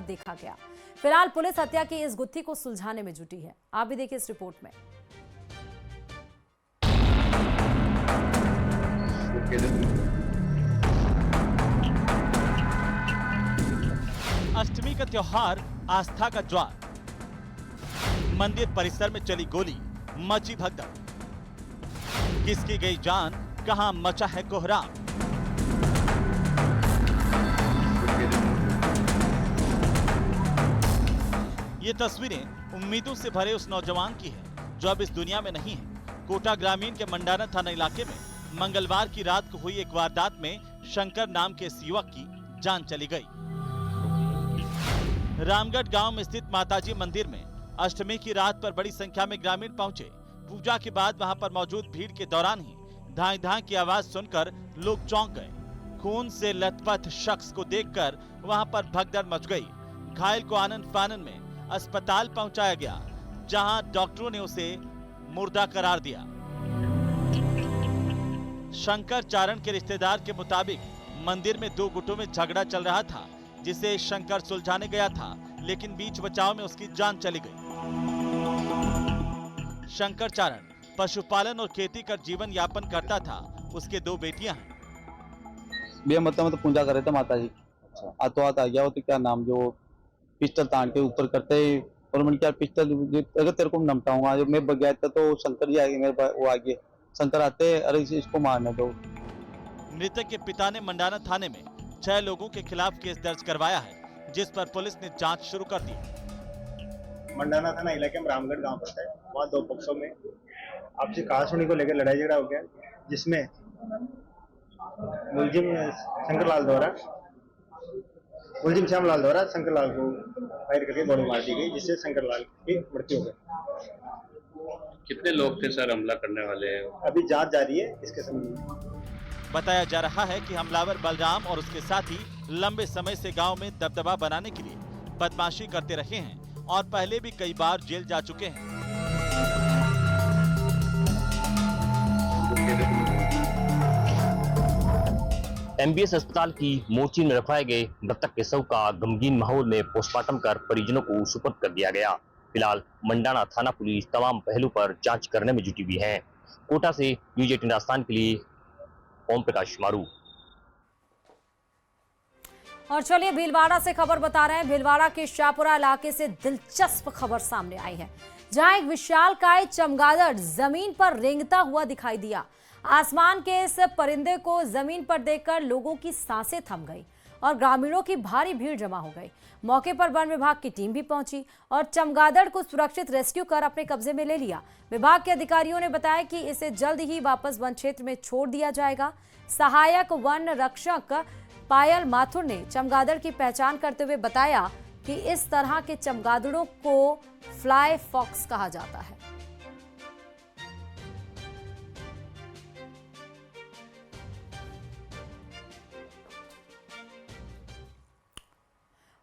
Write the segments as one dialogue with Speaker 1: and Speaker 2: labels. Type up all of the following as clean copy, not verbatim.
Speaker 1: देखा गया। फिलहाल पुलिस हत्या की इस गुत्थी को सुलझाने में जुटी है। आप भी देखिए इस रिपोर्ट में।
Speaker 2: अष्टमी का त्योहार आस्था का ज्वार, मंदिर परिसर में चली गोली, मची भगदड़, किसकी गई जान, कहां मचा है कोहराम। ये तस्वीरें उम्मीदों से भरे उस नौजवान की है जो अब इस दुनिया में नहीं है। कोटा ग्रामीण के मंडाना थाना इलाके में मंगलवार की रात को हुई एक वारदात में शंकर नाम के इस युवक की जान चली गई। रामगढ़ गांव में स्थित माताजी मंदिर में अष्टमी की रात पर बड़ी संख्या में ग्रामीण पहुंचे। पूजा के बाद वहां पर मौजूद भीड़ के दौरान ही धाई धाई की आवाज सुनकर लोग चौंक गए। खून से लथपथ शख्स को देखकर वहां पर भगदड़ मच गई। घायल को आनन फानन में अस्पताल पहुंचाया गया, जहां डॉक्टरों ने उसे मुर्दा करार दिया। शंकर चारण के रिश्तेदार के मुताबिक मंदिर में दो गुटों में झगड़ा चल रहा था, जिसे शंकर सुलझाने गया था, लेकिन बीच बचाव में उसकी जान चली गई। शंकर चारण पशुपालन और खेती कर जीवन यापन करता था। उसके दो बेटियां हैं।
Speaker 3: भैया मतलब पूजा कर रहे थे माता जी। अच्छा आ गया वो तो क्या नाम जो पिस्टल तान के ऊपर करते ही, और मैंने क्या पिस्टल अगर तेरे को नमटाऊंगा, मैं गया था तो शंकर जी आगे मेरे वो आगे शंकर आते, अरे इसको मारने दो।
Speaker 2: मृतक के पिता ने मंडाना थाने में 6 लोगों के खिलाफ केस दर्ज करवाया है, जिस पर पुलिस ने जांच शुरू कर दी।
Speaker 4: मंडाना थाना इलाके में रामगढ़ गांव पड़ता है। वहाँ दो पक्षों में आपसी कहासुनी को लेकर लड़ाई झगड़ा हो गया, जिसमें मुलजिम शंकरलाल द्वारा मुलजिम श्यामलाल द्वारा शंकरलाल को फायर करके गोली मार दी गई, जिससे शंकरलाल की मृत्यु हो गई।
Speaker 5: कितने लोग थे सर हमला करने वाले?
Speaker 4: अभी जांच जारी है इसके संबंध में।
Speaker 2: बताया जा रहा है कि हमलावर बलराम और उसके साथी लंबे समय से गांव में दबदबा बनाने के लिए बदमाशी करते रहे हैं और पहले भी कई बार जेल जा चुके हैं।
Speaker 6: एमबीएस अस्पताल की मोर्ची में रखवाए गए मृतक के शव का गमगीन माहौल में पोस्टमार्टम कर परिजनों को सुपुर्द कर दिया गया। फिलहाल मंडाना थाना पुलिस तमाम पहलू पर जांच करने में जुटी हुई है। कोटा से न्यूज 18 राजस्थान के लिए ओम प्रकाश मारू।
Speaker 1: और चलिए भीलवाड़ा से खबर बता रहे हैं। भीलवाड़ा के शाहपुरा इलाके से दिलचस्प खबर सामने आई है, जहां एक विशालकाय चमगादड़ जमीन पर रेंगता हुआ दिखाई दिया। आसमान के इस परिंदे को जमीन पर देखकर लोगों की सांसें थम गई और ग्रामीणों की भारी भीड़ जमा हो गई। मौके पर वन विभाग की टीम भी पहुंची और चमगादड़ को सुरक्षित रेस्क्यू कर अपने कब्जे में ले लिया। विभाग के अधिकारियों ने बताया कि इसे जल्द ही वापस वन क्षेत्र में छोड़ दिया जाएगा। सहायक वन रक्षक पायल माथुर ने चमगादड़ की पहचान करते हुए बताया कि इस तरह के चमगादड़ों को फ्लाई फॉक्स कहा जाता है।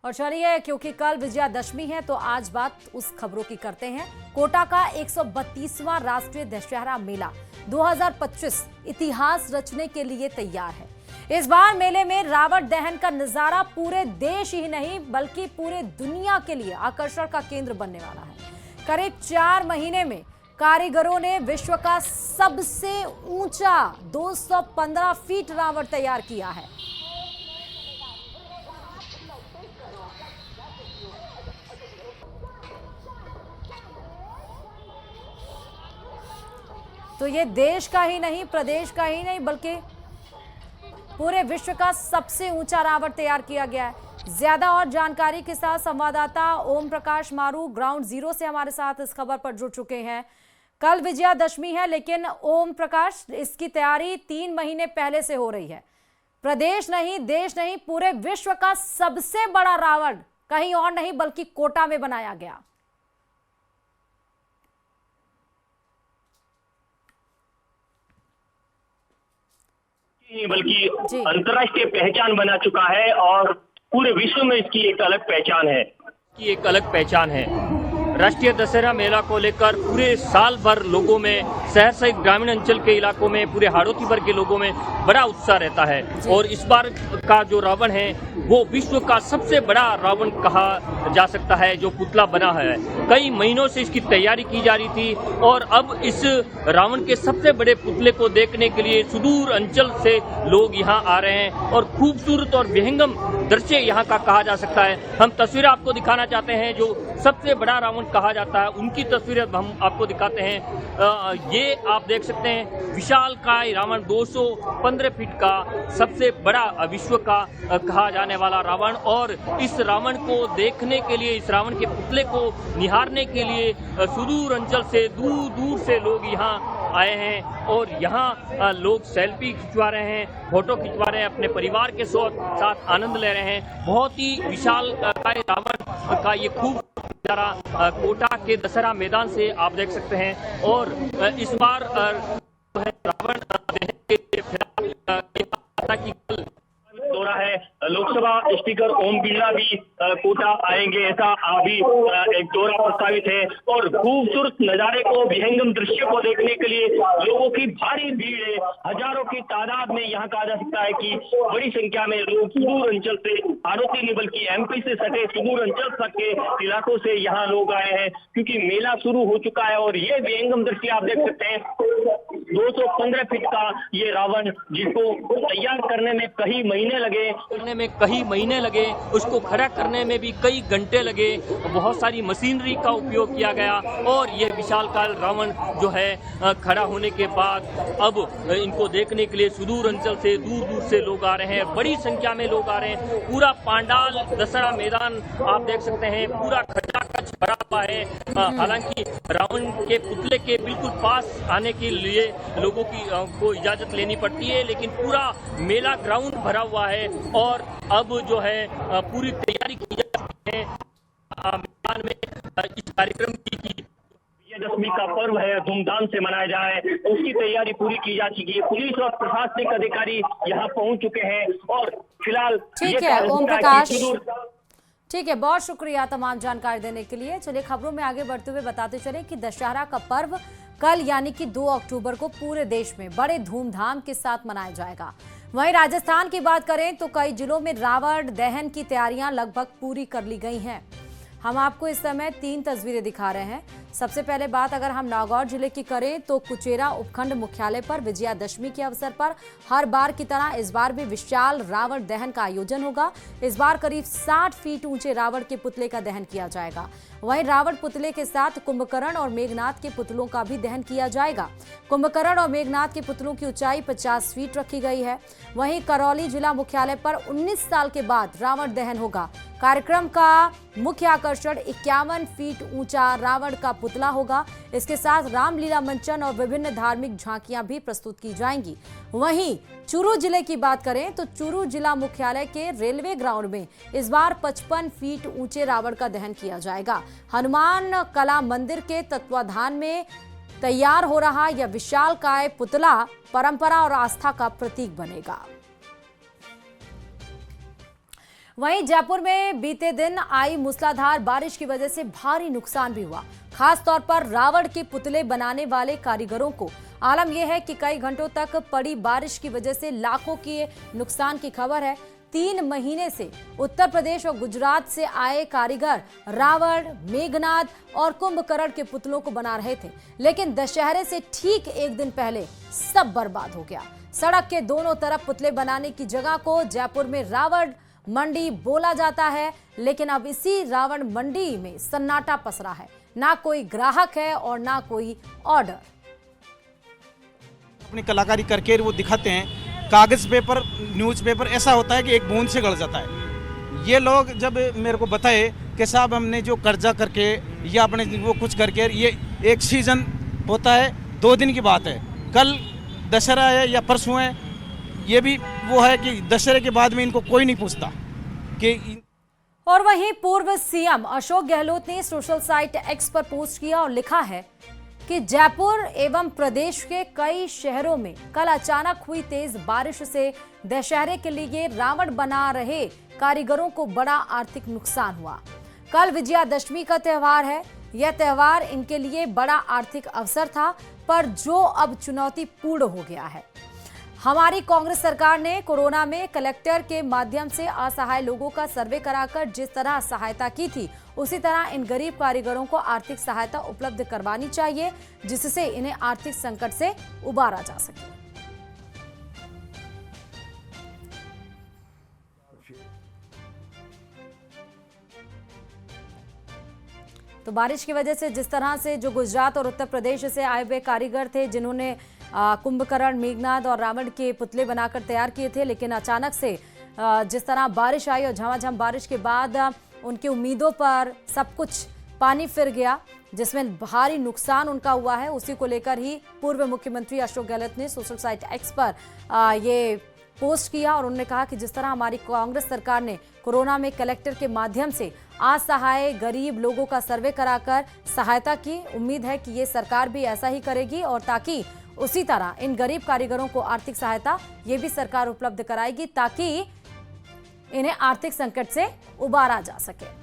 Speaker 1: और चलिए, क्योंकि कल विजयादशमी है तो आज बात उस खबरों की करते हैं। कोटा का 132वां राष्ट्रीय दशहरा मेला 2025 इतिहास रचने के लिए तैयार है। इस बार मेले में रावण दहन का नजारा पूरे देश ही नहीं बल्कि पूरे दुनिया के लिए आकर्षण का केंद्र बनने वाला है। करीब 4 महीने में कारीगरों ने विश्व का सबसे ऊंचा 215 फीट रावण तैयार किया है। तो ये देश का ही नहीं, प्रदेश का ही नहीं बल्कि पूरे विश्व का सबसे ऊंचा रावण तैयार किया गया है। ज्यादा और जानकारी के साथ संवाददाता ओम प्रकाश मारू ग्राउंड जीरो से हमारे साथ इस खबर पर जुड़ चुके हैं। कल विजयादशमी है, लेकिन ओम प्रकाश, इसकी तैयारी 3 महीने पहले से हो रही है। प्रदेश नहीं, देश नहीं, पूरे विश्व का सबसे बड़ा रावण कहीं और नहीं बल्कि कोटा में बनाया गया।
Speaker 7: बल्कि अंतर्राष्ट्रीय पहचान बना चुका है और पूरे विश्व में इसकी एक अलग पहचान है।
Speaker 8: राष्ट्रीय दशहरा मेला को लेकर पूरे साल भर लोगों में, शहर सहित ग्रामीण अंचल के इलाकों में, पूरे हाड़ौती भर के लोगों में बड़ा उत्साह रहता है। और इस बार का जो रावण है वो विश्व का सबसे बड़ा रावण कहा जा सकता है, जो पुतला बना है। कई महीनों से इसकी तैयारी की जा रही थी और अब इस रावण के सबसे बड़े पुतले को देखने के लिए सुदूर अंचल से लोग यहाँ आ रहे हैं और खूबसूरत और विहंगम दृश्य यहाँ का कहा जा सकता है। हम तस्वीरें आपको दिखाना चाहते हैं जो सबसे बड़ा रावण कहा जाता है, उनकी तस्वीरें हम आपको दिखाते हैं। ये आप देख सकते हैं विशालकाय रावण, 215 फीट का सबसे बड़ा विश्व का कहा जाने वाला रावण। और इस रावण को देखने के लिए, इस रावण के पुतले को निहारने के लिए सुदूर अंचल से, दूर दूर से लोग यहाँ आए हैं और यहाँ लोग सेल्फी खिंचवा रहे हैं, फोटो खिंचवा रहे हैं, अपने परिवार के साथ आनंद ले रहे हैं। बहुत ही विशाल रावण का ये खूब नजारा कोटा के दशहरा मैदान से आप देख सकते हैं। और इस बार रावण की दौरा है, लोकसभा स्पीकर ओम बिरला भी कोटा आएंगे, ऐसा अभी एक दौरा प्रस्तावित है। और खूबसूरत नजारे को, विहंगम दृश्य को देखने के लिए लोगों की भारी भीड़ है, हजारों की तादाद में। यहाँ कहा जा सकता है कि बड़ी संख्या में लोग सुदूर अंचल से, हाड़ौती नहीं बल्कि एमपी से सटे सुदूर अंचल तक के इलाकों से यहाँ लोग आए हैं, क्योंकि मेला शुरू हो चुका है। और ये विहंगम दृश्य आप देख सकते हैं, 215 फीट का ये रावण, जिसको तैयार करने में कई महीने लगे, उसको खड़ा करने में भी कई घंटे लगे, बहुत सारी मशीनरी का उपयोग किया गया। और यह विशालकाय रावण जो है खड़ा होने के बाद अब इनको देखने के लिए सुदूर अंचल से, दूर दूर से लोग आ रहे हैं, बड़ी संख्या में लोग आ रहे हैं। पूरा पांडाल दशहरा मैदान आप देख सकते हैं, पूरा खचाखच भरा हुआ है। हालांकि रावण के पुतले के बिल्कुल पास आने के लिए लोगों की को इजाजत लेनी पड़ती है, लेकिन पूरा मेला ग्राउंड भरा हुआ है और अब जो है पूरी तैयारी की जा चुकी है मैदान में इस कार्यक्रम की। विजयदशमी का पर्व है, धूमधाम से मनाया जाए, उसकी तैयारी पूरी की जा चुकी है। पुलिस और प्रशासनिक अधिकारी यहाँ पहुंच चुके हैं और फिलहाल
Speaker 1: ठीक है ओम प्रकाश, ठीक है, बहुत शुक्रिया तमाम जानकारी देने के लिए। चलिए खबरों में आगे बढ़ते हुए बताते चले कि दशहरा का पर्व कल यानी कि 2 अक्टूबर को पूरे देश में बड़े धूमधाम के साथ मनाया जाएगा। वहीं राजस्थान की बात करें तो कई जिलों में रावण दहन की तैयारियां लगभग पूरी कर ली गई हैं। हम आपको इस समय 3 तस्वीरें दिखा रहे हैं। सबसे पहले बात अगर हम नागौर जिले की करें तो कुचेरा उपखंड मुख्यालय पर विजयादशमी के अवसर पर हर बार की तरह इस बार भी विशाल रावण दहन का आयोजन होगा। इस बार करीब 60 फीट ऊंचे रावण के पुतले का दहन किया जाएगा। वहीं रावण पुतले के साथ कुंभकर्ण और मेघनाथ के पुतलों का भी दहन किया जाएगा। कुंभकर्ण और मेघनाथ के पुतलों की ऊंचाई 50 फीट रखी गई है। वहीं करौली जिला मुख्यालय पर 19 साल के बाद रावण दहन होगा। कार्यक्रम का मुख्य आकर्षण 51 फीट ऊंचा रावण का पुतला होगा। इसके साथ रामलीला मंचन और विभिन्न धार्मिक झांकियां भी प्रस्तुत की जाएंगी। वहीं चूरू जिले की बात करें तो चूरू जिला मुख्यालय के रेलवे ग्राउंड में इस बार 55 फीट ऊंचे रावण का दहन किया जाएगा। हनुमान कला मंदिर के तत्वाधान में तैयार हो रहा यह विशालकाय पुतला परंपरा और आस्था का प्रतीक बनेगा। वहीं जयपुर में बीते दिन आई मूसलाधार बारिश की वजह से भारी नुकसान भी हुआ। खास तौर पर रावण के पुतले बनाने वाले कारीगरों को आलम यह है कि कई घंटों तक पड़ी बारिश की वजह से लाखों के नुकसान की खबर है। 3 महीने से उत्तर प्रदेश और गुजरात से आए कारीगर रावण, मेघनाथ और कुंभकर्ण के पुतलों को बना रहे थे, लेकिन दशहरे से ठीक एक दिन पहले सब बर्बाद हो गया। सड़क के दोनों तरफ पुतले बनाने की जगह को जयपुर में रावण मंडी बोला जाता है, लेकिन अब इसी रावण मंडी में सन्नाटा पसरा है। ना कोई ग्राहक है और ना कोई ऑर्डर।
Speaker 9: अपनी कलाकारी करके वो दिखाते हैं। कागज पेपर, न्यूज़पेपर ऐसा होता है कि एक बूंद से गड़ जाता है। ये लोग जब मेरे को बताए कि साहब हमने जो कर्जा करके या अपने वो कुछ करके, ये एक सीजन होता है, 2 दिन की बात है, कल दशहरा है या परसों है, ये भी वो है कि दशहरे के बाद में इनको कोई नहीं पूछता कि।
Speaker 1: और वहीं पूर्व सीएम अशोक गहलोत ने सोशल साइट एक्स पर पोस्ट किया और लिखा है कि जयपुर एवं प्रदेश के कई शहरों में कल अचानक हुई तेज बारिश से दशहरे के लिए रावण बना रहे कारीगरों को बड़ा आर्थिक नुकसान हुआ। कल विजयादशमी का त्यौहार है। यह त्यौहार इनके लिए बड़ा आर्थिक अवसर था, पर जो अब चुनौतीपूर्ण हो गया है। हमारी कांग्रेस सरकार ने कोरोना में कलेक्टर के माध्यम से असहाय लोगों का सर्वे कराकर जिस तरह सहायता की थी, उसी तरह इन गरीब कारीगरों को आर्थिक सहायता उपलब्ध करवानी चाहिए, जिससे इन्हें आर्थिक संकट से उबारा जा सके। तो बारिश की वजह से जिस तरह से जो गुजरात और उत्तर प्रदेश से आए हुए कारीगर थे, जिन्होंने कुंभकर्ण, मेघनाद और रावण के पुतले बनाकर तैयार किए थे, लेकिन अचानक से जिस तरह बारिश आई और झमाझम बारिश के बाद उनकी उम्मीदों पर सब कुछ पानी फिर गया, जिसमें भारी नुकसान उनका हुआ है। उसी को लेकर ही पूर्व मुख्यमंत्री अशोक गहलोत ने सोशल साइट एक्स पर ये पोस्ट किया और उन्होंने कहा कि जिस तरह हमारी कांग्रेस सरकार ने कोरोना में कलेक्टर के माध्यम से असहाय गरीब लोगों का सर्वे कराकर सहायता की, उम्मीद है कि ये सरकार भी ऐसा ही करेगी और ताकि उसी तरह इन गरीब कारीगरों को आर्थिक सहायता ये भी सरकार उपलब्ध कराएगी, ताकि इन्हें आर्थिक संकट से उबारा जा सके।